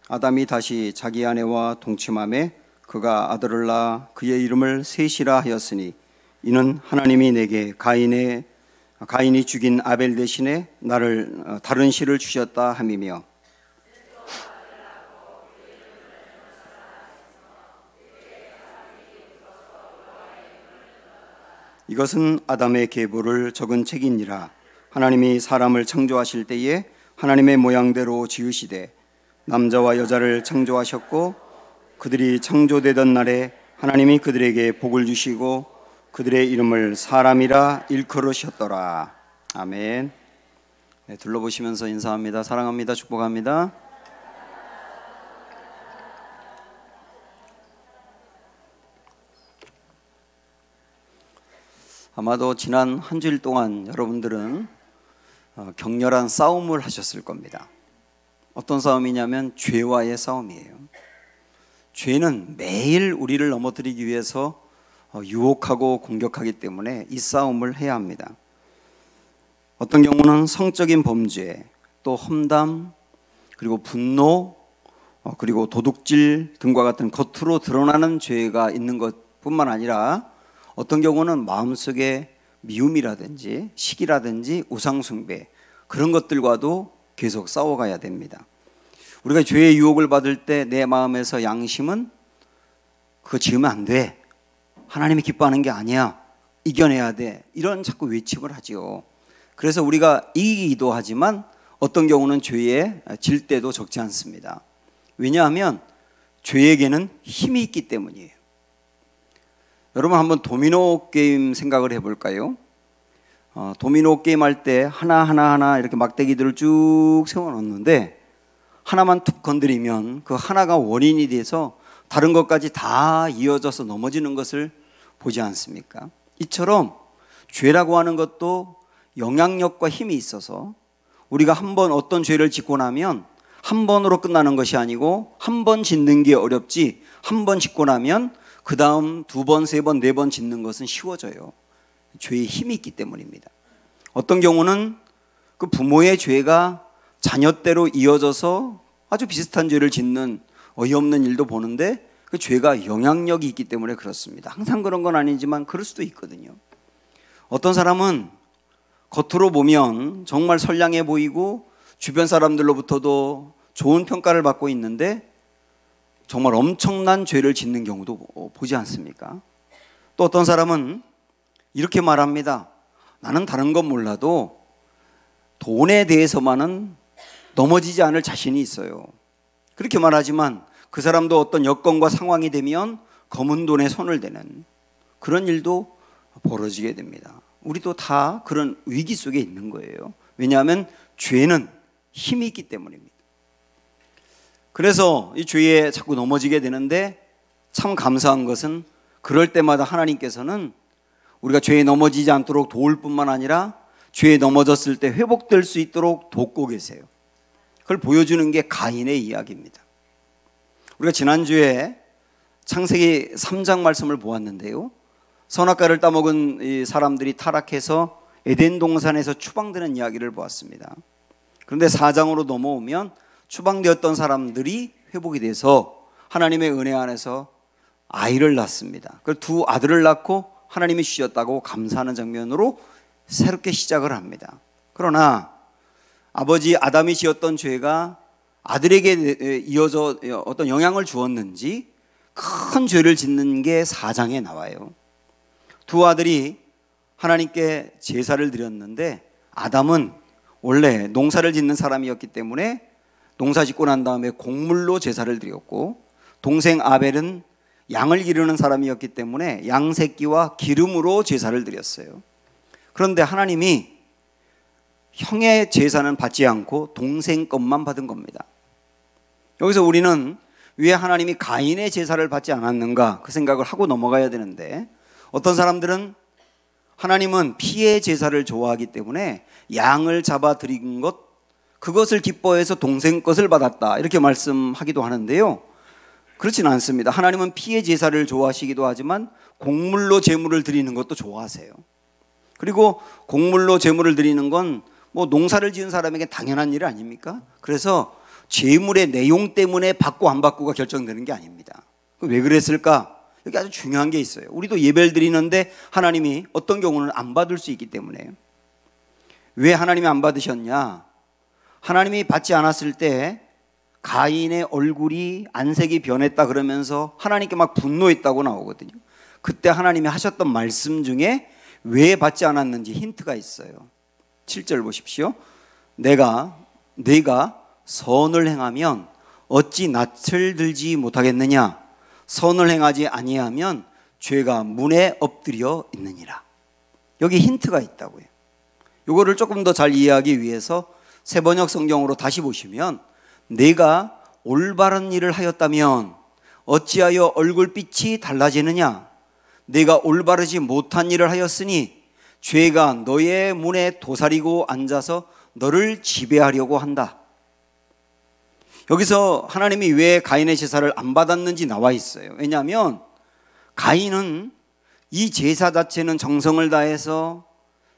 아담이 다시 자기 아내와 동침하매 그가 아들을 낳아 그의 이름을 셋이라 하였으니 이는 하나님이 내게 가인이 죽인 아벨 대신에 나를 다른 씨를 주셨다 함이며, 이것은 아담의 계보를 적은 책이니라. 하나님이 사람을 창조하실 때에 하나님의 모양대로 지으시되 남자와 여자를 창조하셨고, 그들이 창조되던 날에 하나님이 그들에게 복을 주시고 그들의 이름을 사람이라 일컬으셨더라. 아멘. 네, 둘러보시면서 인사합니다. 사랑합니다. 축복합니다. 아마도 지난 한 주일 동안 여러분들은 격렬한 싸움을 하셨을 겁니다. 어떤 싸움이냐면 죄와의 싸움이에요. 죄는 매일 우리를 넘어뜨리기 위해서 유혹하고 공격하기 때문에 이 싸움을 해야 합니다. 어떤 경우는 성적인 범죄, 또 험담, 그리고 분노, 그리고 도둑질 등과 같은 겉으로 드러나는 죄가 있는 것뿐만 아니라 어떤 경우는 마음속에 미움이라든지 시기라든지 우상숭배, 그런 것들과도 계속 싸워가야 됩니다. 우리가 죄의 유혹을 받을 때 내 마음에서 양심은 그거 지으면 안 돼, 하나님이 기뻐하는 게 아니야, 이겨내야 돼, 이런 자꾸 외침을 하지요. 그래서 우리가 이기기도 하지만 어떤 경우는 죄에 질 때도 적지 않습니다. 왜냐하면 죄에게는 힘이 있기 때문이에요. 여러분 한번 도미노 게임 생각을 해볼까요? 도미노 게임 할 때 하나 이렇게 막대기들을 쭉 세워놓는데 하나만 툭 건드리면 그 하나가 원인이 돼서 다른 것까지 다 이어져서 넘어지는 것을 보지 않습니까? 이처럼 죄라고 하는 것도 영향력과 힘이 있어서 우리가 한 번 어떤 죄를 짓고 나면 한 번으로 끝나는 것이 아니고 한 번 짓는 게 어렵지, 한 번 짓고 나면 그 다음 두 번, 세 번, 네 번 짓는 것은 쉬워져요. 죄의 힘이 있기 때문입니다. 어떤 경우는 그 부모의 죄가 자녀대로 이어져서 아주 비슷한 죄를 짓는 어이없는 일도 보는데 그 죄가 영향력이 있기 때문에 그렇습니다. 항상 그런 건 아니지만 그럴 수도 있거든요. 어떤 사람은 겉으로 보면 정말 선량해 보이고 주변 사람들로부터도 좋은 평가를 받고 있는데 정말 엄청난 죄를 짓는 경우도 보지 않습니까? 또 어떤 사람은 이렇게 말합니다. 나는 다른 건 몰라도 돈에 대해서만은 넘어지지 않을 자신이 있어요. 그렇게 말하지만 그 사람도 어떤 여건과 상황이 되면 검은 돈에 손을 대는 그런 일도 벌어지게 됩니다. 우리도 다 그런 위기 속에 있는 거예요. 왜냐하면 죄는 힘이 있기 때문입니다. 그래서 이 죄에 자꾸 넘어지게 되는데 참 감사한 것은 그럴 때마다 하나님께서는 우리가 죄에 넘어지지 않도록 도울 뿐만 아니라 죄에 넘어졌을 때 회복될 수 있도록 돕고 계세요. 그걸 보여주는 게 가인의 이야기입니다. 우리가 지난주에 창세기 3장 말씀을 보았는데요, 선악과를 따먹은 이 사람들이 타락해서 에덴 동산에서 추방되는 이야기를 보았습니다. 그런데 4장으로 넘어오면 추방되었던 사람들이 회복이 돼서 하나님의 은혜 안에서 아이를 낳습니다. 그 두 아들을 낳고 하나님이 주셨다고 감사하는 장면으로 새롭게 시작을 합니다. 그러나 아버지 아담이 지었던 죄가 아들에게 이어져 어떤 영향을 주었는지 큰 죄를 짓는 게 4장에 나와요. 두 아들이 하나님께 제사를 드렸는데 아담은 원래 농사를 짓는 사람이었기 때문에 농사 짓고 난 다음에 곡물로 제사를 드렸고, 동생 아벨은 양을 기르는 사람이었기 때문에 양 새끼와 기름으로 제사를 드렸어요. 그런데 하나님이 형의 제사는 받지 않고 동생 것만 받은 겁니다. 여기서 우리는 왜 하나님이 가인의 제사를 받지 않았는가 그 생각을 하고 넘어가야 되는데, 어떤 사람들은 하나님은 피의 제사를 좋아하기 때문에 양을 잡아 드린 것, 그것을 기뻐해서 동생 것을 받았다 이렇게 말씀하기도 하는데요, 그렇지는 않습니다. 하나님은 피의 제사를 좋아하시기도 하지만 곡물로 제물을 드리는 것도 좋아하세요. 그리고 곡물로 제물을 드리는 건 뭐 농사를 지은 사람에게 당연한 일 아닙니까? 그래서 제물의 내용 때문에 받고 안 받고가 결정되는 게 아닙니다. 왜 그랬을까? 여기 아주 중요한 게 있어요. 우리도 예배를 드리는데 하나님이 어떤 경우는 안 받을 수 있기 때문에. 왜 하나님이 안 받으셨냐? 하나님이 받지 않았을 때 가인의 얼굴이 안색이 변했다 그러면서 하나님께 막 분노했다고 나오거든요. 그때 하나님이 하셨던 말씀 중에 왜 받지 않았는지 힌트가 있어요. 7절 보십시오. 내가 선을 행하면 어찌 낯을 들지 못하겠느냐? 선을 행하지 아니하면 죄가 문에 엎드려 있느니라. 여기 힌트가 있다고요. 이거를 조금 더 잘 이해하기 위해서 새번역 성경으로 다시 보시면 내가 올바른 일을 하였다면 어찌하여 얼굴빛이 달라지느냐? 내가 올바르지 못한 일을 하였으니 죄가 너의 문에 도사리고 앉아서 너를 지배하려고 한다. 여기서 하나님이 왜 가인의 제사를 안 받았는지 나와 있어요. 왜냐하면 가인은 이 제사 자체는 정성을 다해서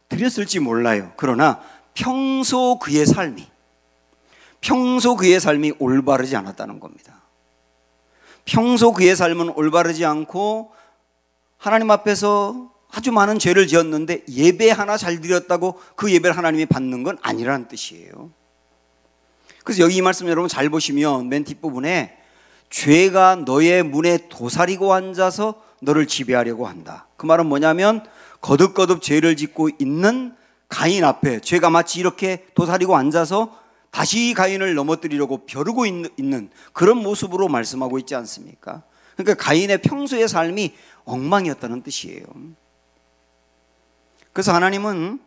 드렸을지 몰라요. 그러나 평소 그의 삶이 올바르지 않았다는 겁니다. 평소 그의 삶은 올바르지 않고 하나님 앞에서 아주 많은 죄를 지었는데 예배 하나 잘 드렸다고 그 예배를 하나님이 받는 건 아니라는 뜻이에요. 그래서 여기 이 말씀 여러분 잘 보시면 맨 뒷부분에 죄가 너의 문에 도사리고 앉아서 너를 지배하려고 한다. 그 말은 뭐냐면 거듭거듭 죄를 짓고 있는 가인 앞에 죄가 마치 이렇게 도사리고 앉아서 다시 가인을 넘어뜨리려고 벼르고 있는 그런 모습으로 말씀하고 있지 않습니까? 그러니까 가인의 평소의 삶이 엉망이었다는 뜻이에요. 그래서 하나님은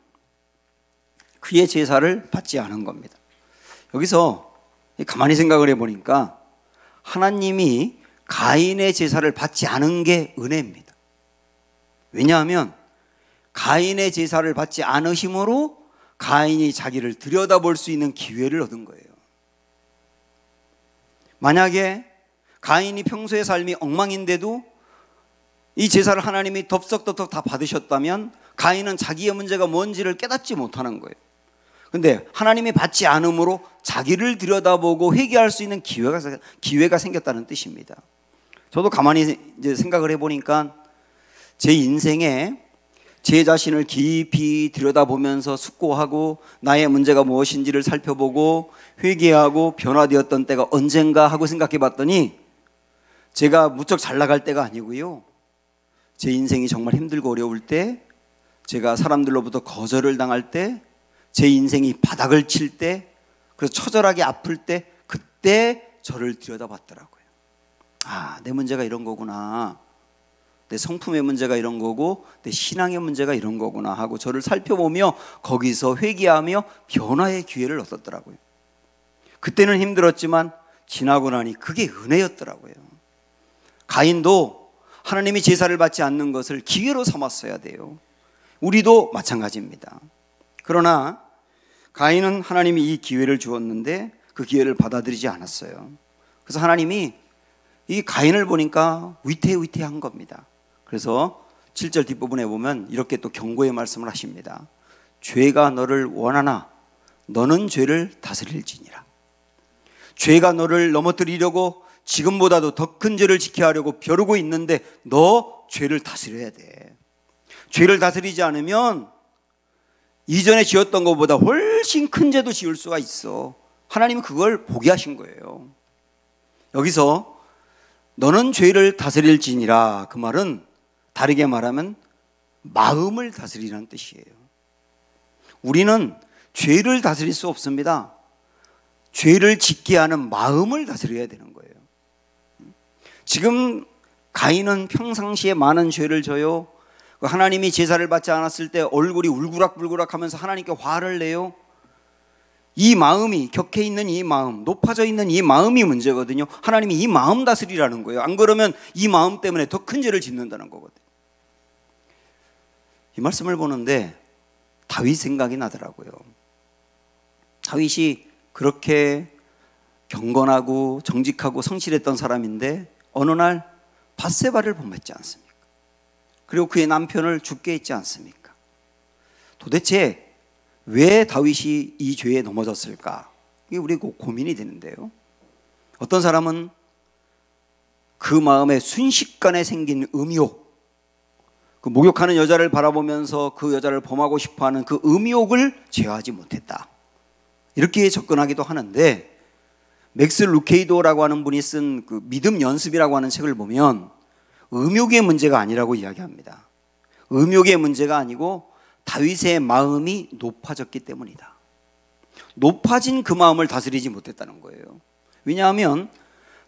그의 제사를 받지 않은 겁니다. 여기서 가만히 생각을 해보니까 하나님이 가인의 제사를 받지 않은 게 은혜입니다. 왜냐하면 가인의 제사를 받지 않으심으로 가인이 자기를 들여다볼 수 있는 기회를 얻은 거예요. 만약에 가인이 평소의 삶이 엉망인데도 이 제사를 하나님이 덥석덥석 다 받으셨다면 가인은 자기의 문제가 뭔지를 깨닫지 못하는 거예요. 근데 하나님이 받지 않음으로 자기를 들여다보고 회개할 수 있는 기회가 생겼다는 뜻입니다. 저도 가만히 이제 생각을 해보니까 제 인생에 제 자신을 깊이 들여다보면서 숙고하고 나의 문제가 무엇인지를 살펴보고 회개하고 변화되었던 때가 언젠가 하고 생각해 봤더니 제가 무척 잘 나갈 때가 아니고요. 제 인생이 정말 힘들고 어려울 때, 제가 사람들로부터 거절을 당할 때, 제 인생이 바닥을 칠 때, 그래서 처절하게 아플 때, 그때 저를 들여다봤더라고요. 아, 내 문제가 이런 거구나. 내 성품의 문제가 이런 거고 내 신앙의 문제가 이런 거구나 하고 저를 살펴보며 거기서 회개하며 변화의 기회를 얻었더라고요. 그때는 힘들었지만 지나고 나니 그게 은혜였더라고요. 가인도 하나님이 제사를 받지 않는 것을 기회로 삼았어야 돼요. 우리도 마찬가지입니다. 그러나 가인은 하나님이 이 기회를 주었는데 그 기회를 받아들이지 않았어요. 그래서 하나님이 이 가인을 보니까 위태위태한 겁니다. 그래서 7절 뒷부분에 보면 이렇게 또 경고의 말씀을 하십니다. 죄가 너를 원하나 너는 죄를 다스릴지니라. 죄가 너를 넘어뜨리려고 지금보다도 더 큰 죄를 지켜야 하려고 벼르고 있는데 너 죄를 다스려야 돼. 죄를 다스리지 않으면 이전에 지었던 것보다 훨씬 큰 죄도 지을 수가 있어. 하나님은 그걸 보게 하신 거예요. 여기서 너는 죄를 다스릴지니라, 그 말은 다르게 말하면 마음을 다스리라는 뜻이에요. 우리는 죄를 다스릴 수 없습니다. 죄를 짓게 하는 마음을 다스려야 되는 거예요. 지금 가인은 평상시에 많은 죄를 져요. 하나님이 제사를 받지 않았을 때 얼굴이 울그락불그락 하면서 하나님께 화를 내요. 이 마음이, 격해 있는 이 마음, 높아져 있는 이 마음이 문제거든요. 하나님이 이 마음 다스리라는 거예요. 안 그러면 이 마음 때문에 더 큰 죄를 짓는다는 거거든요. 이 말씀을 보는데 다윗 생각이 나더라고요. 다윗이 그렇게 경건하고 정직하고 성실했던 사람인데 어느 날 밧세바를 범했지 않습니까? 그리고 그의 남편을 죽게 했지 않습니까? 도대체 왜 다윗이 이 죄에 넘어졌을까? 이게 우리 고민이 되는데요. 어떤 사람은 그 마음에 순식간에 생긴 음욕, 그 목욕하는 여자를 바라보면서 그 여자를 범하고 싶어하는 그 음욕을 제어하지 못했다, 이렇게 접근하기도 하는데, 맥스 루케이도라고 하는 분이 쓴 그 믿음 연습이라고 하는 책을 보면 음욕의 문제가 아니라고 이야기합니다. 음욕의 문제가 아니고 다윗의 마음이 높아졌기 때문이다. 높아진 그 마음을 다스리지 못했다는 거예요. 왜냐하면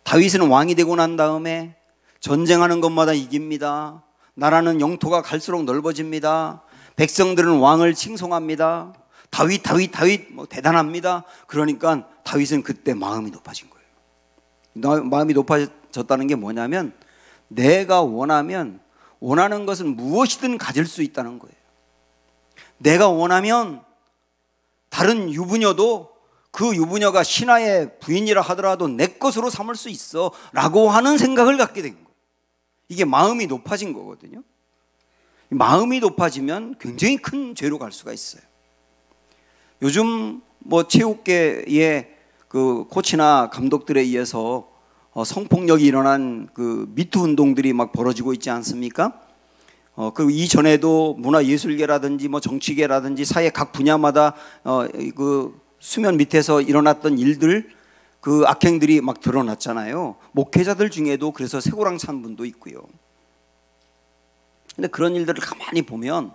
다윗은 왕이 되고 난 다음에 전쟁하는 것마다 이깁니다. 나라는 영토가 갈수록 넓어집니다. 백성들은 왕을 칭송합니다. 다윗 뭐 대단합니다. 그러니까 다윗은 그때 마음이 높아진 거예요. 마음이 높아졌다는 게 뭐냐면 내가 원하면 원하는 것은 무엇이든 가질 수 있다는 거예요. 내가 원하면 다른 유부녀도 그 유부녀가 신하의 부인이라 하더라도 내 것으로 삼을 수 있어 라고 하는 생각을 갖게 된 거예요. 이게 마음이 높아진 거거든요. 마음이 높아지면 굉장히 큰 죄로 갈 수가 있어요. 요즘 뭐 체육계의 그 코치나 감독들에 의해서 성폭력이 일어난 그 미투 운동들이 막 벌어지고 있지 않습니까? 그 이전에도 문화예술계라든지 뭐 정치계라든지 사회 각 분야마다 그 수면 밑에서 일어났던 일들, 그 악행들이 막 드러났잖아요. 목회자들 중에도 그래서 쇠고랑 찬 분도 있고요. 근데 그런 일들을 가만히 보면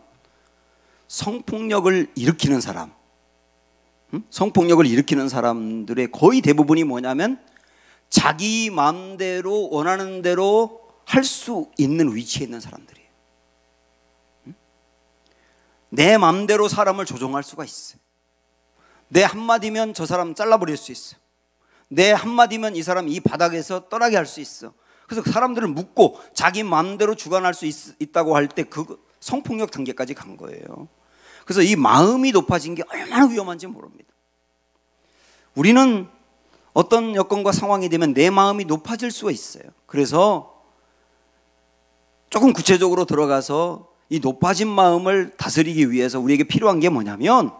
성폭력을 일으키는 사람, 성폭력을 일으키는 사람들의 거의 대부분이 뭐냐면 자기 마음대로 원하는 대로 할 수 있는 위치에 있는 사람들이에요. 내 마음대로 사람을 조종할 수가 있어요. 내 한마디면 저 사람 잘라버릴 수 있어. 내 한마디면 이 사람 이 바닥에서 떠나게 할 수 있어. 그래서 사람들을 묶고 자기 마음대로 주관할 수 있다고 할 때 그 성폭력 단계까지 간 거예요. 그래서 이 마음이 높아진 게 얼마나 위험한지 모릅니다. 우리는 어떤 여건과 상황이 되면 내 마음이 높아질 수가 있어요. 그래서 조금 구체적으로 들어가서 이 높아진 마음을 다스리기 위해서 우리에게 필요한 게 뭐냐면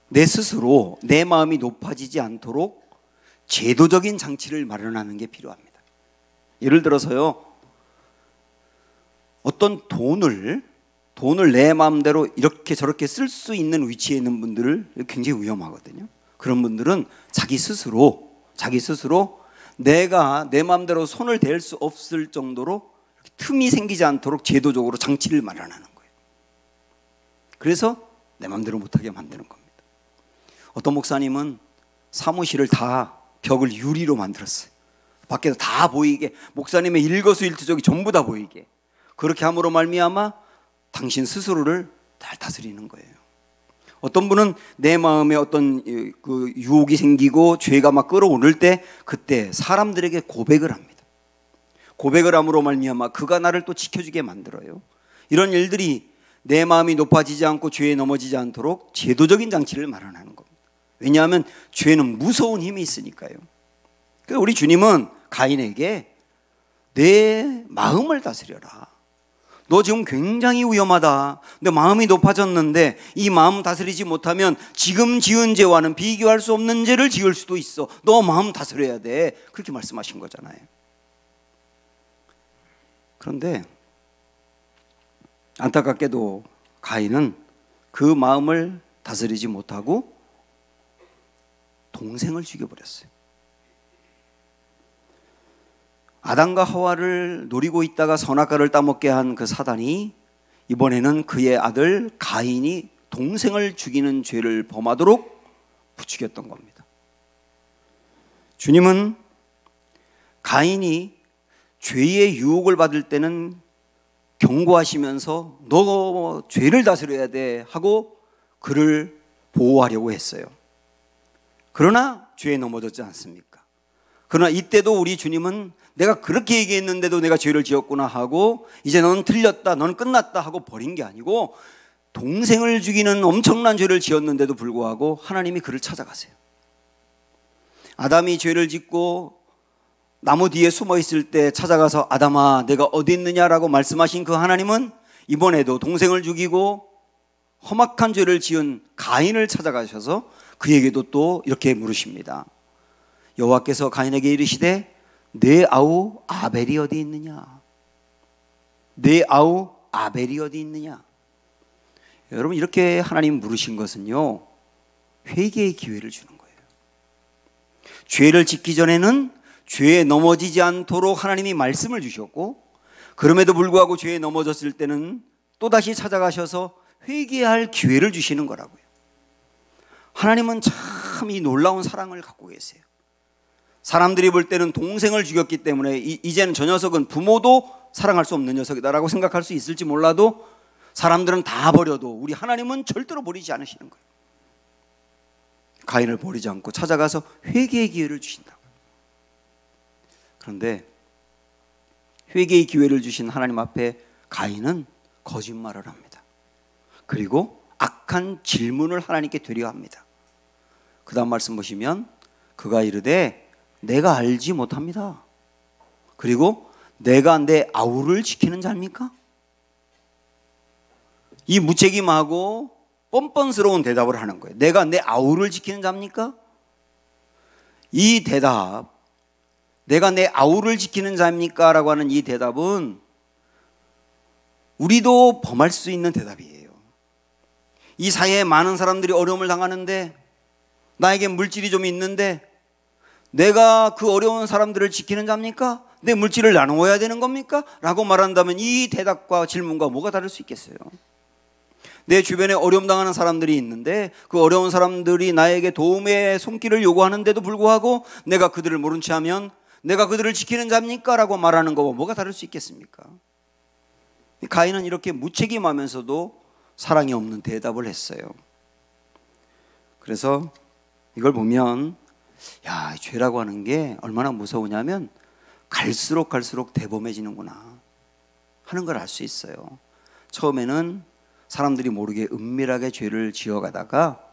내 스스로 내 마음이 높아지지 않도록 제도적인 장치를 마련하는 게 필요합니다. 예를 들어서요, 어떤 돈을 내 마음대로 이렇게 저렇게 쓸 수 있는 위치에 있는 분들을 굉장히 위험하거든요. 그런 분들은 자기 스스로 내가 내 마음대로 손을 댈 수 없을 정도로 틈이 생기지 않도록 제도적으로 장치를 마련하는 거예요. 그래서 내 마음대로 못하게 만드는 겁니다. 어떤 목사님은 사무실을 다 벽을 유리로 만들었어요. 밖에서 다 보이게, 목사님의 일거수일투족이 전부 다 보이게. 그렇게 함으로 말미암아 당신 스스로를 잘 다스리는 거예요. 어떤 분은 내 마음에 어떤 그 유혹이 생기고 죄가 막 끌어오를 때 그때 사람들에게 고백을 합니다. 고백을 함으로 말미암아 그가 나를 또 지켜주게 만들어요. 이런 일들이 내 마음이 높아지지 않고 죄에 넘어지지 않도록 제도적인 장치를 마련하는 겁니다. 왜냐하면 죄는 무서운 힘이 있으니까요. 그래서 우리 주님은 가인에게 내 마음을 다스려라. 너 지금 굉장히 위험하다. 내 마음이 높아졌는데 이 마음 다스리지 못하면 지금 지은 죄와는 비교할 수 없는 죄를 지을 수도 있어. 너 마음 다스려야 돼. 그렇게 말씀하신 거잖아요. 그런데 안타깝게도 가인은 그 마음을 다스리지 못하고 동생을 죽여버렸어요. 아담과 하와를 노리고 있다가 선악과를 따먹게 한 그 사단이 이번에는 그의 아들 가인이 동생을 죽이는 죄를 범하도록 부추겼던 겁니다. 주님은 가인이 죄의 유혹을 받을 때는 경고하시면서 너 죄를 다스려야 돼 하고 그를 보호하려고 했어요. 그러나 죄에 넘어졌지 않습니까? 그러나 이때도 우리 주님은 내가 그렇게 얘기했는데도 내가 죄를 지었구나 하고 이제 너는 틀렸다, 너는 끝났다 하고 버린 게 아니고 동생을 죽이는 엄청난 죄를 지었는데도 불구하고 하나님이 그를 찾아가세요. 아담이 죄를 짓고 나무 뒤에 숨어 있을 때 찾아가서 아담아 내가 어디 있느냐라고 말씀하신 그 하나님은 이번에도 동생을 죽이고 험악한 죄를 지은 가인을 찾아가셔서 그에게도 또 이렇게 물으십니다. 여호와께서 가인에게 이르시되 내 아우 아벨이 어디 있느냐? 내 아우 아벨이 어디 있느냐? 여러분, 이렇게 하나님 물으신 것은요, 회개의 기회를 주는 거예요. 죄를 짓기 전에는 죄에 넘어지지 않도록 하나님이 말씀을 주셨고, 그럼에도 불구하고 죄에 넘어졌을 때는 또다시 찾아가셔서 회개할 기회를 주시는 거라고요. 하나님은 참 이 놀라운 사랑을 갖고 계세요. 사람들이 볼 때는 동생을 죽였기 때문에 이제는 저 녀석은 부모도 사랑할 수 없는 녀석이다라고 생각할 수 있을지 몰라도, 사람들은 다 버려도 우리 하나님은 절대로 버리지 않으시는 거예요. 가인을 버리지 않고 찾아가서 회개의 기회를 주신다. 그런데 회개의 기회를 주신 하나님 앞에 가인은 거짓말을 합니다. 그리고 악한 질문을 하나님께 되려합니다. 그 다음 말씀 보시면 그가 이르되 내가 알지 못합니다. 그리고 내가 내 아우를 지키는 자입니까? 이 무책임하고 뻔뻔스러운 대답을 하는 거예요. 내가 내 아우를 지키는 자입니까? 이 대답, 내가 내 아우를 지키는 자입니까? 라고 하는 이 대답은 우리도 범할 수 있는 대답이에요. 이 사회에 많은 사람들이 어려움을 당하는데, 나에게 물질이 좀 있는데 내가 그 어려운 사람들을 지키는 자입니까? 내 물질을 나누어야 되는 겁니까? 라고 말한다면 이 대답과 질문과 뭐가 다를 수 있겠어요? 내 주변에 어려움 당하는 사람들이 있는데 그 어려운 사람들이 나에게 도움의 손길을 요구하는데도 불구하고 내가 그들을 모른 채 하면 내가 그들을 지키는 자입니까? 라고 말하는 거와 뭐가 다를 수 있겠습니까? 가인은 이렇게 무책임하면서도 사랑이 없는 대답을 했어요. 그래서 이걸 보면 야, 죄라고 하는 게 얼마나 무서우냐면 갈수록 대범해지는구나 하는 걸 알 수 있어요. 처음에는 사람들이 모르게 은밀하게 죄를 지어가다가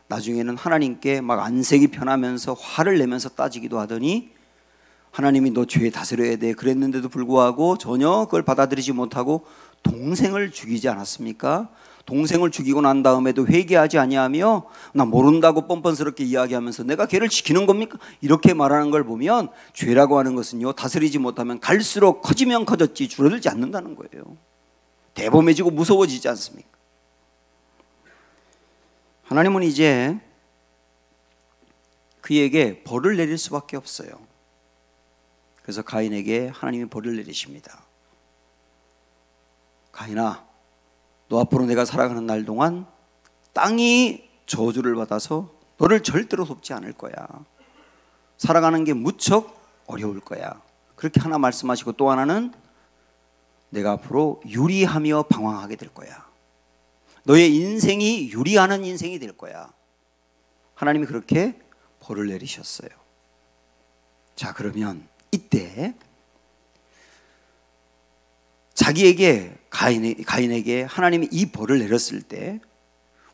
나중에는 하나님께 막 안색이 변하면서 화를 내면서 따지기도 하더니 하나님이 너 죄 다스려야 돼 그랬는데도 불구하고 전혀 그걸 받아들이지 못하고 동생을 죽이지 않았습니까? 동생을 죽이고 난 다음에도 회개하지 아니하며 나 모른다고 뻔뻔스럽게 이야기하면서 내가 걔를 지키는 겁니까? 이렇게 말하는 걸 보면 죄라고 하는 것은요, 다스리지 못하면 갈수록 커지면 커졌지 줄어들지 않는다는 거예요. 대범해지고 무서워지지 않습니까? 하나님은 이제 그에게 벌을 내릴 수밖에 없어요. 그래서 가인에게 하나님이 벌을 내리십니다. 가인아, 너 앞으로 내가 살아가는 날 동안 땅이 저주를 받아서 너를 절대로 돕지 않을 거야. 살아가는 게 무척 어려울 거야. 그렇게 하나 말씀하시고 또 하나는 내가 앞으로 유리하며 방황하게 될 거야. 너의 인생이 유리하는 인생이 될 거야. 하나님이 그렇게 벌을 내리셨어요. 자, 그러면 이때 자기에게 가인에게 하나님이 이 벌을 내렸을 때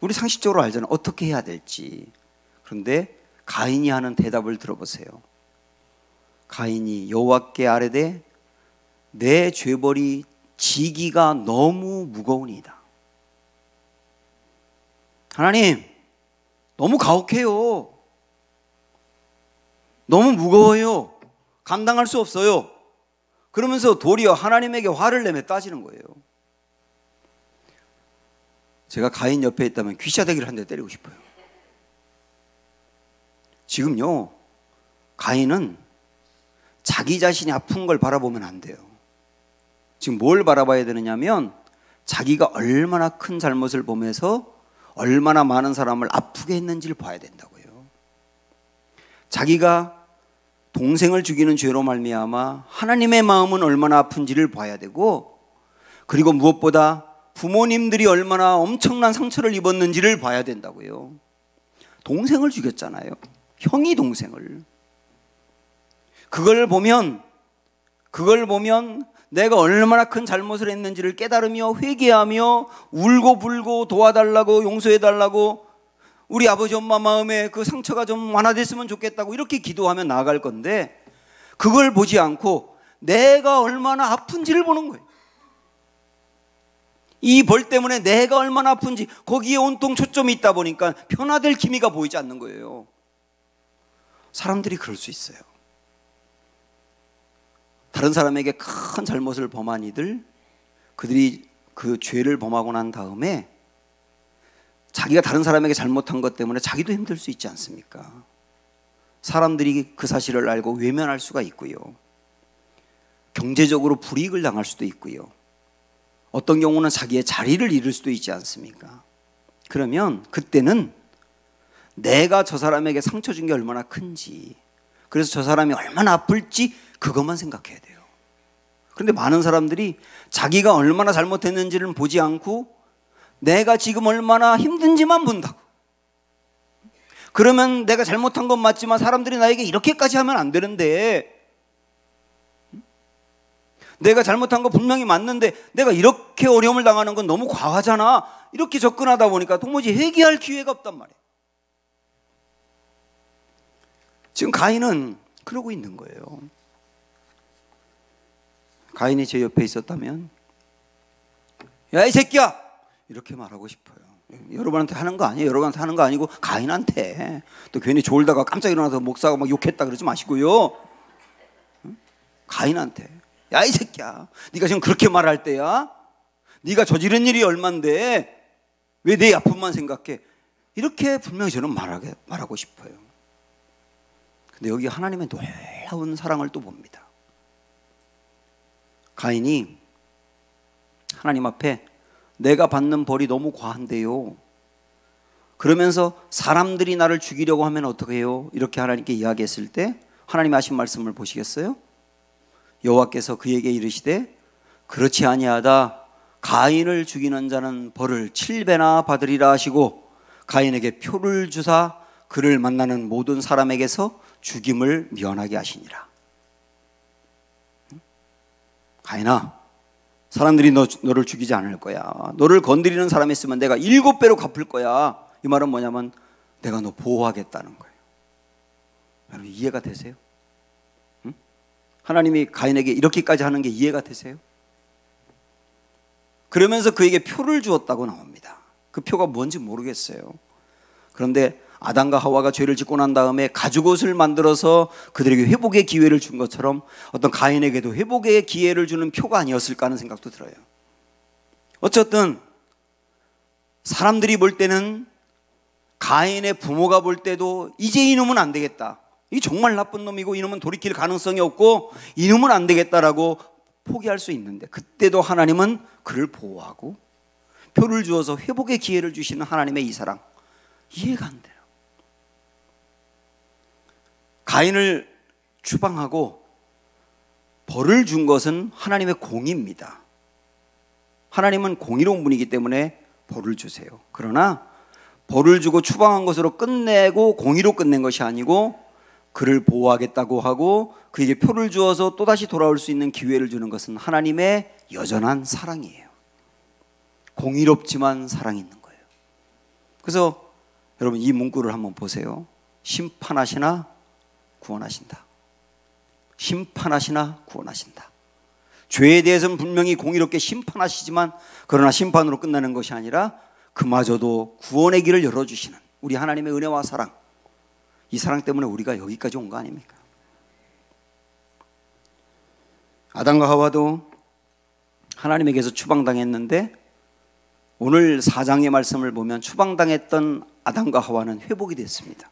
우리 상식적으로 알잖아요. 어떻게 해야 될지. 그런데 가인이 하는 대답을 들어보세요. 가인이 여호와께 아뢰되 내 죄벌이 지기가 너무 무거우니이다. 하나님, 너무 가혹해요. 너무 무거워요. 감당할 수 없어요. 그러면서 도리어 하나님에게 화를 내며 따지는 거예요. 제가 가인 옆에 있다면 귀샤대기를 한 대 때리고 싶어요. 지금요, 가인은 자기 자신이 아픈 걸 바라보면 안 돼요. 지금 뭘 바라봐야 되느냐면 자기가 얼마나 큰 잘못을 범해서 얼마나 많은 사람을 아프게 했는지를 봐야 된다고요. 자기가 동생을 죽이는 죄로 말미암아 하나님의 마음은 얼마나 아픈지를 봐야 되고, 그리고 무엇보다 부모님들이 얼마나 엄청난 상처를 입었는지를 봐야 된다고요. 동생을 죽였잖아요. 형이 동생을. 그걸 보면 내가 얼마나 큰 잘못을 했는지를 깨달으며 회개하며 울고 불고 도와달라고 용서해달라고 우리 아버지 엄마 마음에 그 상처가 좀 완화됐으면 좋겠다고 이렇게 기도하며 나아갈 건데, 그걸 보지 않고 내가 얼마나 아픈지를 보는 거예요. 이 벌 때문에 내가 얼마나 아픈지 거기에 온통 초점이 있다 보니까 변화될 기미가 보이지 않는 거예요. 사람들이 그럴 수 있어요. 다른 사람에게 큰 잘못을 범한 이들, 그들이 그 죄를 범하고 난 다음에 자기가 다른 사람에게 잘못한 것 때문에 자기도 힘들 수 있지 않습니까? 사람들이 그 사실을 알고 외면할 수가 있고요. 경제적으로 불이익을 당할 수도 있고요. 어떤 경우는 자기의 자리를 잃을 수도 있지 않습니까? 그러면 그때는 내가 저 사람에게 상처 준 게 얼마나 큰지, 그래서 저 사람이 얼마나 아플지 그것만 생각해야 돼요. 그런데 많은 사람들이 자기가 얼마나 잘못했는지를 보지 않고 내가 지금 얼마나 힘든지만 본다고. 그러면 내가 잘못한 건 맞지만 사람들이 나에게 이렇게까지 하면 안 되는데, 내가 잘못한 거 분명히 맞는데 내가 이렇게 어려움을 당하는 건 너무 과하잖아, 이렇게 접근하다 보니까 도무지 회개할 기회가 없단 말이에요. 지금 가인은 그러고 있는 거예요. 가인이 제 옆에 있었다면 야 이 새끼야 이렇게 말하고 싶어요. 여러분한테 하는 거 아니에요. 여러분한테 하는 거 아니고 가인한테. 또 괜히 졸다가 깜짝 일어나서 목사가 막 욕했다 그러지 마시고요. 가인한테 야 이 새끼야, 네가 지금 그렇게 말할 때야? 네가 저지른 일이 얼만데 왜 내 아픔만 생각해? 이렇게 분명히 저는 말하고 싶어요. 근데 여기 하나님의 놀라운 사랑을 또 봅니다. 가인이 하나님 앞에 내가 받는 벌이 너무 과한데요, 그러면서 사람들이 나를 죽이려고 하면 어떻게 해요? 이렇게 하나님께 이야기했을 때 하나님이 하신 말씀을 보시겠어요? 여호와께서 그에게 이르시되 그렇지 아니하다, 가인을 죽이는 자는 벌을 7배나 받으리라 하시고 가인에게 표를 주사 그를 만나는 모든 사람에게서 죽임을 면하게 하시니라. 가인아, 사람들이 너를 죽이지 않을 거야. 너를 건드리는 사람이 있으면 내가 7배로 갚을 거야. 이 말은 뭐냐면 내가 너 보호하겠다는 거예요. 여러분 이해가 되세요? 응? 하나님이 가인에게 이렇게까지 하는 게 이해가 되세요? 그러면서 그에게 표를 주었다고 나옵니다. 그 표가 뭔지 모르겠어요. 그런데 아담과 하와가 죄를 짓고 난 다음에 가죽옷을 만들어서 그들에게 회복의 기회를 준 것처럼 어떤 가인에게도 회복의 기회를 주는 표가 아니었을까 하는 생각도 들어요. 어쨌든 사람들이 볼 때는, 가인의 부모가 볼 때도 이제 이놈은 안 되겠다, 이 정말 나쁜 놈이고 이놈은 돌이킬 가능성이 없고 이놈은 안 되겠다라고 포기할 수 있는데, 그때도 하나님은 그를 보호하고 표를 주어서 회복의 기회를 주시는 하나님의 이 사랑, 이해가 안 돼요. 가인을 추방하고 벌을 준 것은 하나님의 공의입니다. 하나님은 공의로운 분이기 때문에 벌을 주세요. 그러나 벌을 주고 추방한 것으로 끝내고 공의로 끝낸 것이 아니고 그를 보호하겠다고 하고 그에게 표를 주어서 또다시 돌아올 수 있는 기회를 주는 것은 하나님의 여전한 사랑이에요. 공의롭지만 사랑이 있는 거예요. 그래서 여러분 이 문구를 한번 보세요. 심판하시나 구원하신다. 심판하시나 구원하신다. 죄에 대해서는 분명히 공의롭게 심판하시지만, 그러나 심판으로 끝나는 것이 아니라 그마저도 구원의 길을 열어주시는 우리 하나님의 은혜와 사랑, 이 사랑 때문에 우리가 여기까지 온 거 아닙니까? 아담과 하와도 하나님에게서 추방당했는데 오늘 4장의 말씀을 보면 추방당했던 아담과 하와는 회복이 됐습니다.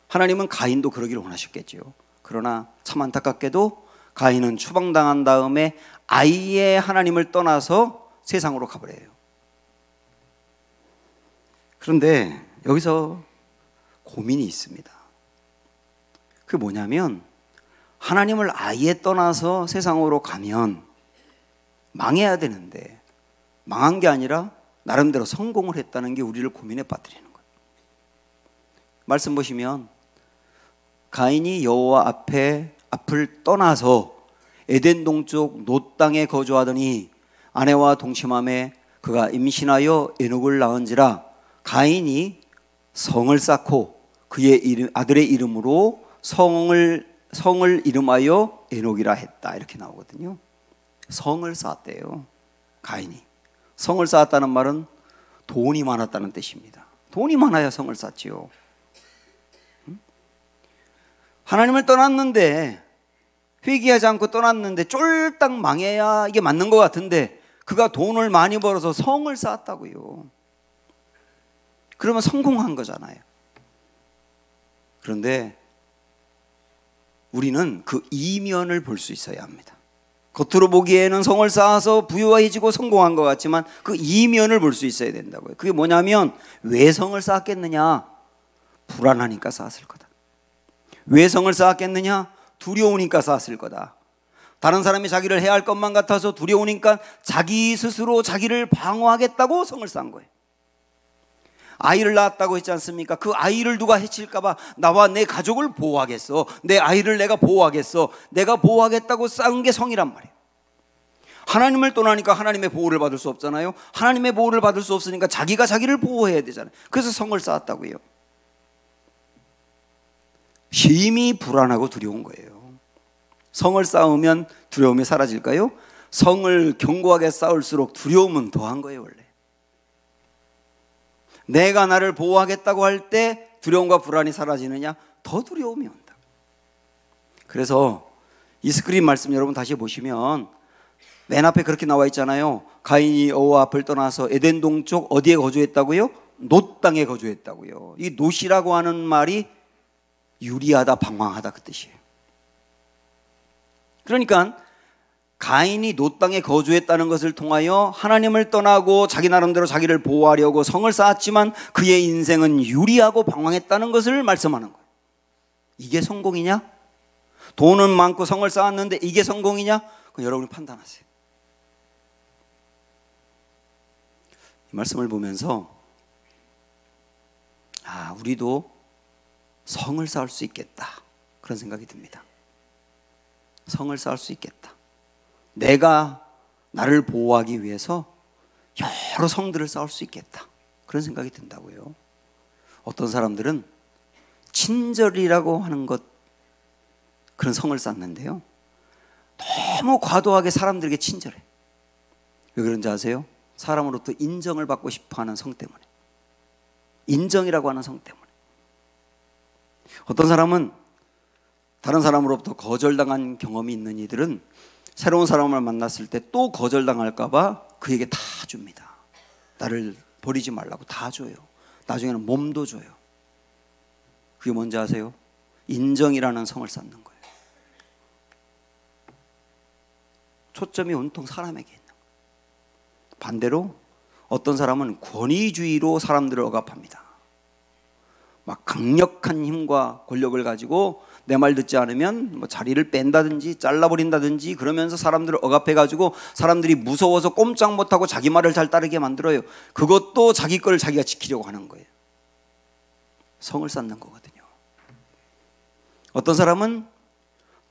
하나님은 가인도 그러기를 원하셨겠죠. 그러나 참 안타깝게도 가인은 추방당한 다음에 아예 하나님을 떠나서 세상으로 가버려요. 그런데 여기서 고민이 있습니다. 그게 뭐냐면, 하나님을 아예 떠나서 세상으로 가면 망해야 되는데 망한 게 아니라 나름대로 성공을 했다는 게 우리를 고민에 빠뜨리는 거예요. 말씀 보시면 가인이 여호와 앞을 떠나서 에덴 동쪽 놋 땅에 거주하더니 아내와 동침함에 그가 임신하여 에녹을 낳은지라 가인이 성을 쌓고 그의 아들의 이름으로 성을 이름하여 에녹이라 했다, 이렇게 나오거든요. 성을 쌓았대요. 가인이 성을 쌓았다는 말은 돈이 많았다는 뜻입니다. 돈이 많아야 성을 쌓지요. 하나님을 떠났는데, 회개하지 않고 떠났는데 쫄딱 망해야 이게 맞는 것 같은데 그가 돈을 많이 벌어서 성을 쌓았다고요. 그러면 성공한 거잖아요. 그런데 우리는 그 이면을 볼 수 있어야 합니다. 겉으로 보기에는 성을 쌓아서 부유해지고 성공한 것 같지만 그 이면을 볼 수 있어야 된다고요. 그게 뭐냐면, 왜 성을 쌓았겠느냐? 불안하니까 쌓았을 거다. 왜 성을 쌓았겠느냐? 두려우니까 쌓았을 거다. 다른 사람이 자기를 해할 것만 같아서 두려우니까 자기 스스로 자기를 방어하겠다고 성을 쌓은 거예요. 아이를 낳았다고 했지 않습니까? 그 아이를 누가 해칠까 봐 나와 내 가족을 보호하겠어, 내 아이를 내가 보호하겠어, 내가 보호하겠다고 쌓은 게 성이란 말이에요. 하나님을 떠나니까 하나님의 보호를 받을 수 없잖아요. 하나님의 보호를 받을 수 없으니까 자기가 자기를 보호해야 되잖아요. 그래서 성을 쌓았다고요. 심히 불안하고 두려운 거예요. 성을 쌓으면 두려움이 사라질까요? 성을 견고하게 쌓을수록 두려움은 더한 거예요. 원래 내가 나를 보호하겠다고 할 때 두려움과 불안이 사라지느냐? 더 두려움이 온다. 그래서 이 스크린 말씀 여러분 다시 보시면 맨 앞에 그렇게 나와 있잖아요. 가인이 여호와 앞을 떠나서 에덴 동쪽 어디에 거주했다고요? 놋 땅에 거주했다고요. 이 놋이라고 하는 말이 유리하다, 방황하다 그 뜻이에요. 그러니까 가인이 놋 땅에 거주했다는 것을 통하여 하나님을 떠나고 자기 나름대로 자기를 보호하려고 성을 쌓았지만 그의 인생은 유리하고 방황했다는 것을 말씀하는 거예요. 이게 성공이냐? 돈은 많고 성을 쌓았는데 이게 성공이냐? 그건 여러분이 판단하세요. 이 말씀을 보면서 우리도 성을 쌓을 수 있겠다, 그런 생각이 듭니다. 성을 쌓을 수 있겠다. 내가 나를 보호하기 위해서 여러 성들을 쌓을 수 있겠다, 그런 생각이 든다고요. 어떤 사람들은 친절이라고 하는 것, 그런 성을 쌓는데요, 너무 과도하게 사람들에게 친절해. 왜 그런지 아세요? 사람으로부터 인정을 받고 싶어하는 성 때문에, 인정이라고 하는 성 때문에. 어떤 사람은 다른 사람으로부터 거절당한 경험이 있는 이들은 새로운 사람을 만났을 때 또 거절당할까 봐 그에게 다 줍니다. 나를 버리지 말라고 다 줘요. 나중에는 몸도 줘요. 그게 뭔지 아세요? 인정이라는 성을 쌓는 거예요. 초점이 온통 사람에게 있는 거예요. 반대로 어떤 사람은 권위주의로 사람들을 억압합니다. 막 강력한 힘과 권력을 가지고 내 말 듣지 않으면 자리를 뺀다든지 잘라버린다든지 그러면서 사람들을 억압해가지고 사람들이 무서워서 꼼짝 못하고 자기 말을 잘 따르게 만들어요. 그것도 자기 걸 자기가 지키려고 하는 거예요. 성을 쌓는 거거든요. 어떤 사람은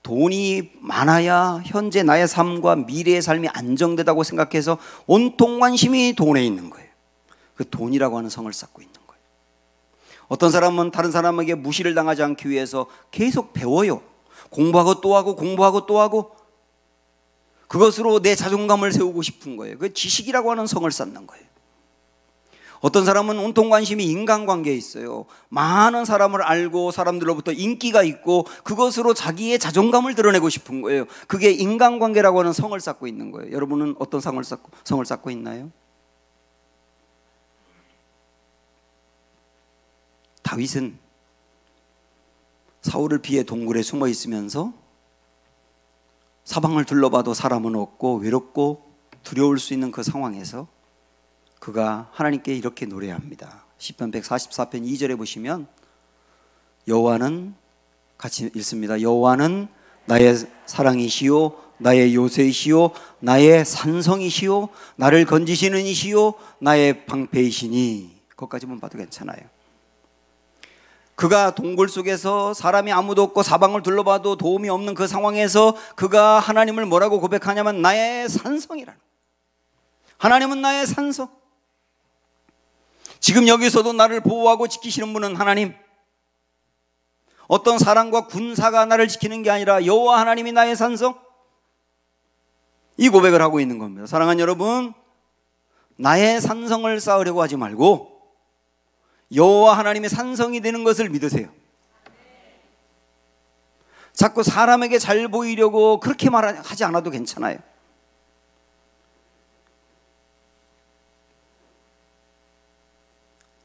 돈이 많아야 현재 나의 삶과 미래의 삶이 안정되다고 생각해서 온통 관심이 돈에 있는 거예요. 그 돈이라고 하는 성을 쌓고 있는 거예요. 어떤 사람은 다른 사람에게 무시를 당하지 않기 위해서 계속 배워요. 공부하고 또 하고 공부하고 또 하고, 그것으로 내 자존감을 세우고 싶은 거예요. 그 지식이라고 하는 성을 쌓는 거예요. 어떤 사람은 온통 관심이 인간관계에 있어요. 많은 사람을 알고 사람들로부터 인기가 있고 그것으로 자기의 자존감을 드러내고 싶은 거예요. 그게 인간관계라고 하는 성을 쌓고 있는 거예요. 여러분은 어떤 성을 쌓고 있나요? 다윗은 사울을 피해 동굴에 숨어 있으면서 사방을 둘러봐도 사람은 없고 외롭고 두려울 수 있는 그 상황에서 그가 하나님께 이렇게 노래합니다. 시편 144편 2절에 보시면 여호와는, 같이 읽습니다. 여호와는 나의 사랑이시요 나의 요새이시요 나의 산성이시요 나를 건지시는 이시요 나의 방패이시니. 그것까지만 봐도 괜찮아요. 그가 동굴 속에서 사람이 아무도 없고 사방을 둘러봐도 도움이 없는 그 상황에서 그가 하나님을 뭐라고 고백하냐면 나의 산성이라는, 하나님은 나의 산성. 지금 여기서도 나를 보호하고 지키시는 분은 하나님, 어떤 사람과 군사가 나를 지키는 게 아니라 여호와 하나님이 나의 산성, 이 고백을 하고 있는 겁니다. 사랑하는 여러분, 나의 산성을 쌓으려고 하지 말고 여호와 하나님의 산성이 되는 것을 믿으세요. 자꾸 사람에게 잘 보이려고 그렇게 말하지 않아도 괜찮아요.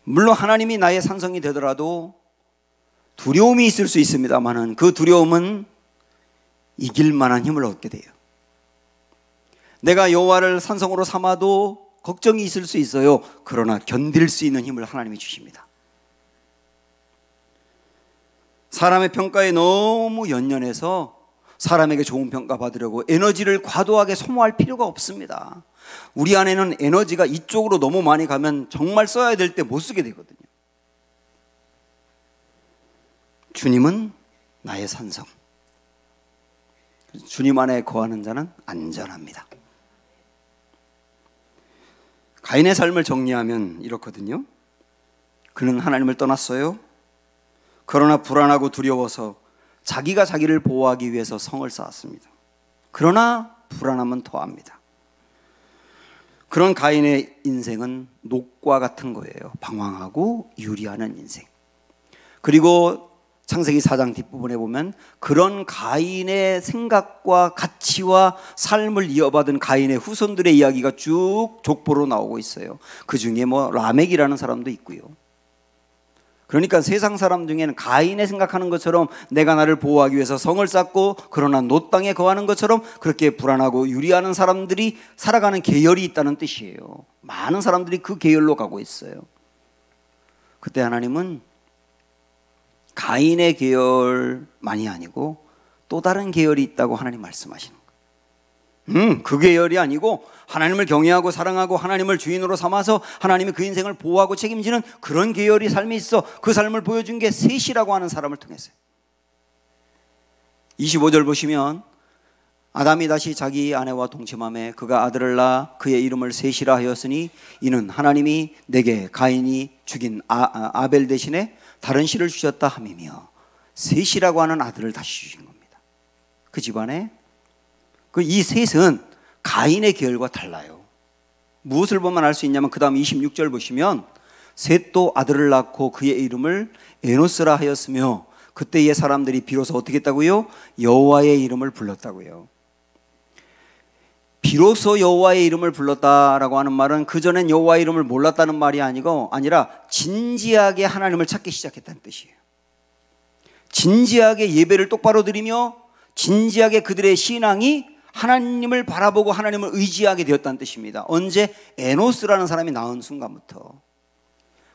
물론 하나님이 나의 산성이 되더라도 두려움이 있을 수 있습니다만은 그 두려움은 이길 만한 힘을 얻게 돼요. 내가 여호와를 산성으로 삼아도 걱정이 있을 수 있어요. 그러나 견딜 수 있는 힘을 하나님이 주십니다. 사람의 평가에 너무 연연해서 사람에게 좋은 평가 받으려고 에너지를 과도하게 소모할 필요가 없습니다. 우리 안에는 에너지가 이쪽으로 너무 많이 가면 정말 써야 될 때 못 쓰게 되거든요. 주님은 나의 산성. 주님 안에 거하는 자는 안전합니다. 가인의 삶을 정리하면 이렇거든요. 그는 하나님을 떠났어요. 그러나 불안하고 두려워서 자기가 자기를 보호하기 위해서 성을 쌓았습니다. 그러나 불안함은 더합니다. 그런 가인의 인생은 녹과 같은 거예요. 방황하고 유리하는 인생. 그리고 창세기 4장 뒷부분에 보면 그런 가인의 생각과 가치와 삶을 이어받은 가인의 후손들의 이야기가 쭉 족보로 나오고 있어요. 그 중에 라멕이라는 사람도 있고요. 그러니까 세상 사람 중에는 가인의 생각하는 것처럼 내가 나를 보호하기 위해서 성을 쌓고 그러나 놋 땅에 거하는 것처럼 그렇게 불안하고 유리하는 사람들이 살아가는 계열이 있다는 뜻이에요. 많은 사람들이 그 계열로 가고 있어요. 그때 하나님은 가인의 계열만이 아니고 또 다른 계열이 있다고 하나님 말씀하시는 거예요. 그 계열이 아니고 하나님을 경외하고 사랑하고 하나님을 주인으로 삼아서 하나님이 그 인생을 보호하고 책임지는 그런 계열이 삶이 있어. 그 삶을 보여준 게 셋이라고 하는 사람을 통해서요. 25절 보시면 아담이 다시 자기 아내와 동침하매 그가 아들을 낳아 그의 이름을 셋이라 하였으니 이는 하나님이 내게 가인이 죽인 아벨 대신에 다른 씨를 주셨다 함이며 셋이라고 하는 아들을 다시 주신 겁니다. 그 집안에 이 셋은 가인의 계열과 달라요. 무엇을 보면 알 수 있냐면 그 다음 26절 보시면 셋도 아들을 낳고 그의 이름을 에노스라 하였으며 그때의 사람들이 비로소 어떻게 했다고요? 여호와의 이름을 불렀다고요. 비로소 여호와의 이름을 불렀다라고 하는 말은 그전엔 여호와의 이름을 몰랐다는 말이 아니라 진지하게 하나님을 찾기 시작했다는 뜻이에요. 진지하게 예배를 똑바로 드리며 진지하게 그들의 신앙이 하나님을 바라보고 하나님을 의지하게 되었다는 뜻입니다. 언제? 에노스라는 사람이 나온 순간부터.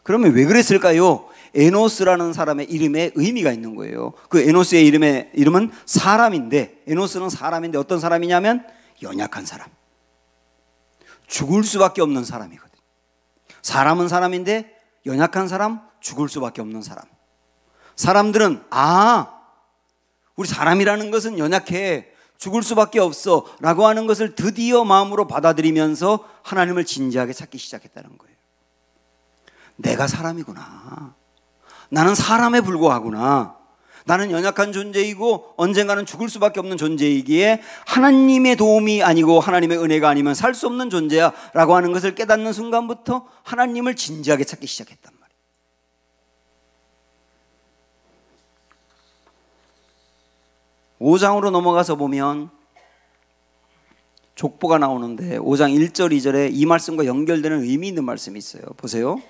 그러면 왜 그랬을까요? 에노스라는 사람의 이름에 의미가 있는 거예요. 그 에노스의 이름은 사람인데, 에노스는 사람인데 어떤 사람이냐면 연약한 사람, 죽을 수밖에 없는 사람이거든요. 사람은 사람인데 연약한 사람, 죽을 수밖에 없는 사람. 사람들은 우리 사람이라는 것은 연약해, 죽을 수밖에 없어 라고 하는 것을 드디어 마음으로 받아들이면서 하나님을 진지하게 찾기 시작했다는 거예요. 내가 사람이구나, 나는 사람에 불과하구나, 나는 연약한 존재이고 언젠가는 죽을 수밖에 없는 존재이기에 하나님의 도움이 아니고 하나님의 은혜가 아니면 살 수 없는 존재야 라고 하는 것을 깨닫는 순간부터 하나님을 진지하게 찾기 시작했단 말이에요. 5장으로 넘어가서 보면 족보가 나오는데 5장 1절 2절에 이 말씀과 연결되는 의미 있는 말씀이 있어요. 보세요.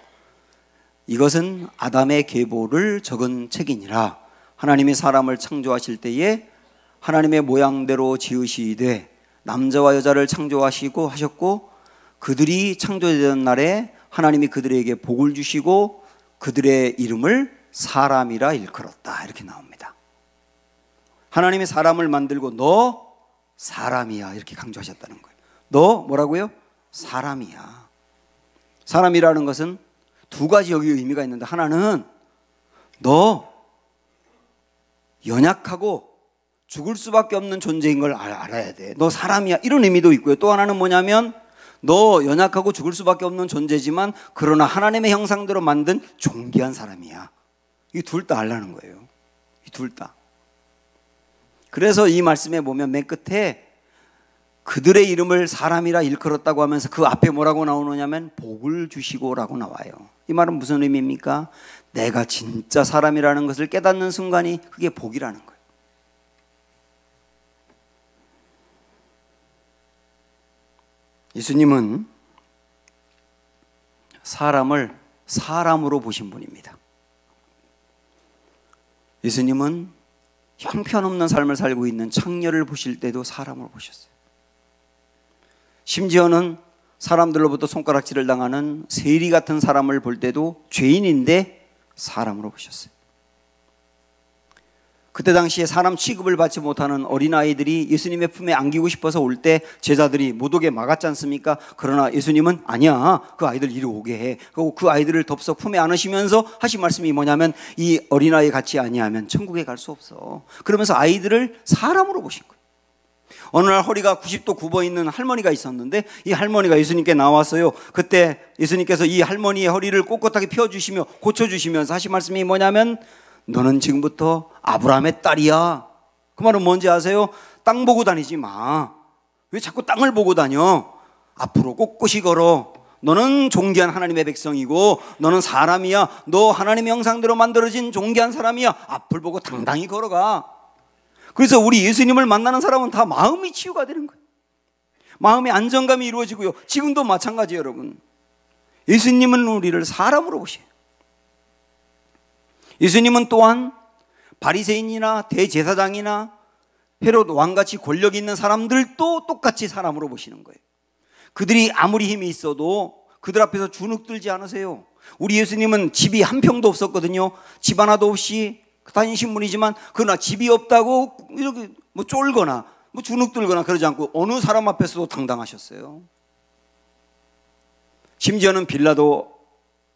이것은 아담의 계보를 적은 책이니라. 하나님이 사람을 창조하실 때에 하나님의 모양대로 지으시되 남자와 여자를 하셨고 그들이 창조되던 날에 하나님이 그들에게 복을 주시고 그들의 이름을 사람이라 일컬었다. 이렇게 나옵니다. 하나님이 사람을 만들고 너 사람이야 이렇게 강조하셨다는 거예요. 너 뭐라고요? 사람이야. 사람이라는 것은 두 가지 여기 의미가 있는데, 하나는 너 연약하고 죽을 수밖에 없는 존재인 걸 알아야 돼. 너 사람이야 이런 의미도 있고요. 또 하나는 뭐냐면 너 연약하고 죽을 수밖에 없는 존재지만 그러나 하나님의 형상대로 만든 존귀한 사람이야. 이 둘 다 알라는 거예요. 이 둘 다. 그래서 이 말씀에 보면 맨 끝에 그들의 이름을 사람이라 일컬었다고 하면서 그 앞에 뭐라고 나오느냐면 복을 주시고라고 나와요. 이 말은 무슨 의미입니까? 내가 진짜 사람이라는 것을 깨닫는 순간이 그게 복이라는 거예요. 예수님은 사람을 사람으로 보신 분입니다. 예수님은 형편없는 삶을 살고 있는 창녀를 보실 때도 사람으로 보셨어요. 심지어는 사람들로부터 손가락질을 당하는 세리 같은 사람을 볼 때도 죄인인데 사람으로 보셨어요. 그때 당시에 사람 취급을 받지 못하는 어린아이들이 예수님의 품에 안기고 싶어서 올 때 제자들이 못 오게 막았지 않습니까? 그러나 예수님은 아니야, 그 아이들 이리 오게 해. 그리고 그 아이들을 덥석 품에 안으시면서 하신 말씀이 뭐냐면 이 어린아이 같이 아니하면 천국에 갈 수 없어. 그러면서 아이들을 사람으로 보신 거예요. 어느 날 허리가 90도 굽어 있는 할머니가 있었는데 이 할머니가 예수님께 나왔어요. 그때 예수님께서 이 할머니의 허리를 꼿꼿하게 펴주시며 고쳐주시면서 하신 말씀이 뭐냐면 너는 지금부터 아브라함의 딸이야. 그 말은 뭔지 아세요? 땅 보고 다니지 마. 왜 자꾸 땅을 보고 다녀? 앞으로 꼿꼿이 걸어. 너는 존귀한 하나님의 백성이고 너는 사람이야. 너 하나님의 형상대로 만들어진 존귀한 사람이야. 앞을 보고 당당히 걸어가. 그래서 우리 예수님을 만나는 사람은 다 마음이 치유가 되는 거예요. 마음의 안정감이 이루어지고요. 지금도 마찬가지예요, 여러분. 예수님은 우리를 사람으로 보셔요. 예수님은 또한 바리새인이나 대제사장이나 헤롯 왕같이 권력 있는 사람들도 똑같이 사람으로 보시는 거예요. 그들이 아무리 힘이 있어도 그들 앞에서 주눅들지 않으세요. 우리 예수님은 집이 한 평도 없었거든요. 집 하나도 없이 다니신 분이지만 그러나 집이 없다고 이렇게 뭐 쫄거나 뭐 주눅들거나 그러지 않고 어느 사람 앞에서도 당당하셨어요. 심지어는 빌라도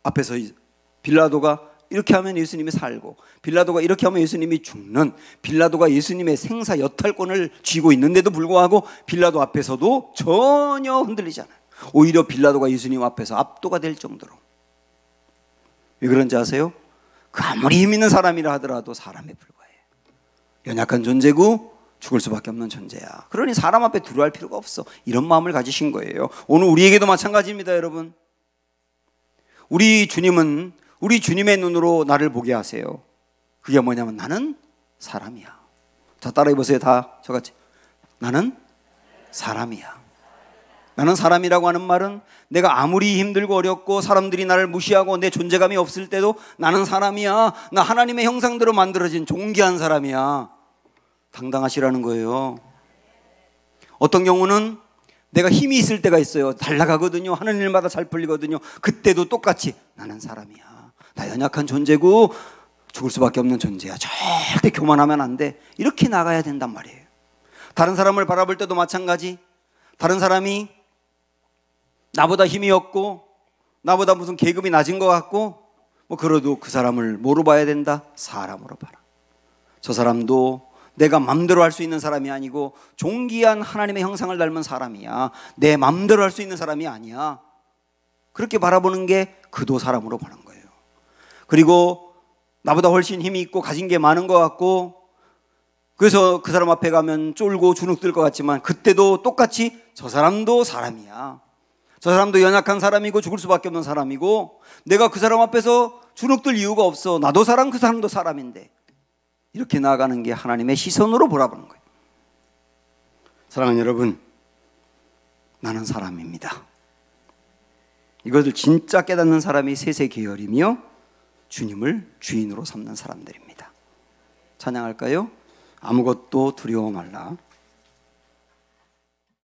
앞에서 빌라도가 이렇게 하면 예수님이 살고 빌라도가 이렇게 하면 예수님이 죽는, 빌라도가 예수님의 생사 여탈권을 쥐고 있는데도 불구하고 빌라도 앞에서도 전혀 흔들리지 않아요. 오히려 빌라도가 예수님 앞에서 압도가 될 정도로. 왜 그런지 아세요? 그 아무리 힘 있는 사람이라 하더라도 사람에 불과해. 연약한 존재고 죽을 수밖에 없는 존재야. 그러니 사람 앞에 두려워할 필요가 없어. 이런 마음을 가지신 거예요. 오늘 우리에게도 마찬가지입니다, 여러분. 우리 주님은 우리 주님의 눈으로 나를 보게 하세요. 그게 뭐냐면 나는 사람이야. 자, 따라해 보세요. 다 저같이. 나는 사람이야. 나는 사람이라고 하는 말은 내가 아무리 힘들고 어렵고 사람들이 나를 무시하고 내 존재감이 없을 때도 나는 사람이야. 나 하나님의 형상대로 만들어진 존귀한 사람이야. 당당하시라는 거예요. 어떤 경우는 내가 힘이 있을 때가 있어요. 잘 나가거든요. 하는 일마다 잘 풀리거든요. 그때도 똑같이 나는 사람이야. 나 연약한 존재고 죽을 수밖에 없는 존재야. 절대 교만하면 안 돼. 이렇게 나가야 된단 말이에요. 다른 사람을 바라볼 때도 마찬가지. 다른 사람이 나보다 힘이 없고 나보다 무슨 계급이 낮은 것 같고 뭐 그래도 그 사람을 뭐로 봐야 된다? 사람으로 봐라. 저 사람도 내가 맘대로 할 수 있는 사람이 아니고 존귀한 하나님의 형상을 닮은 사람이야. 내 맘대로 할 수 있는 사람이 아니야. 그렇게 바라보는 게 그도 사람으로 보는 거예요. 그리고 나보다 훨씬 힘이 있고 가진 게 많은 것 같고 그래서 그 사람 앞에 가면 쫄고 주눅들 것 같지만 그때도 똑같이 저 사람도 사람이야. 저 사람도 연약한 사람이고 죽을 수밖에 없는 사람이고 내가 그 사람 앞에서 주눅들 이유가 없어. 나도 사람, 그 사람도 사람인데 이렇게 나아가는 게 하나님의 시선으로 보라보는 거예요. 사랑하는 여러분, 나는 사람입니다. 이것을 진짜 깨닫는 사람이 셋의 계열이며 주님을 주인으로 삼는 사람들입니다. 찬양할까요? 아무것도 두려워 말라.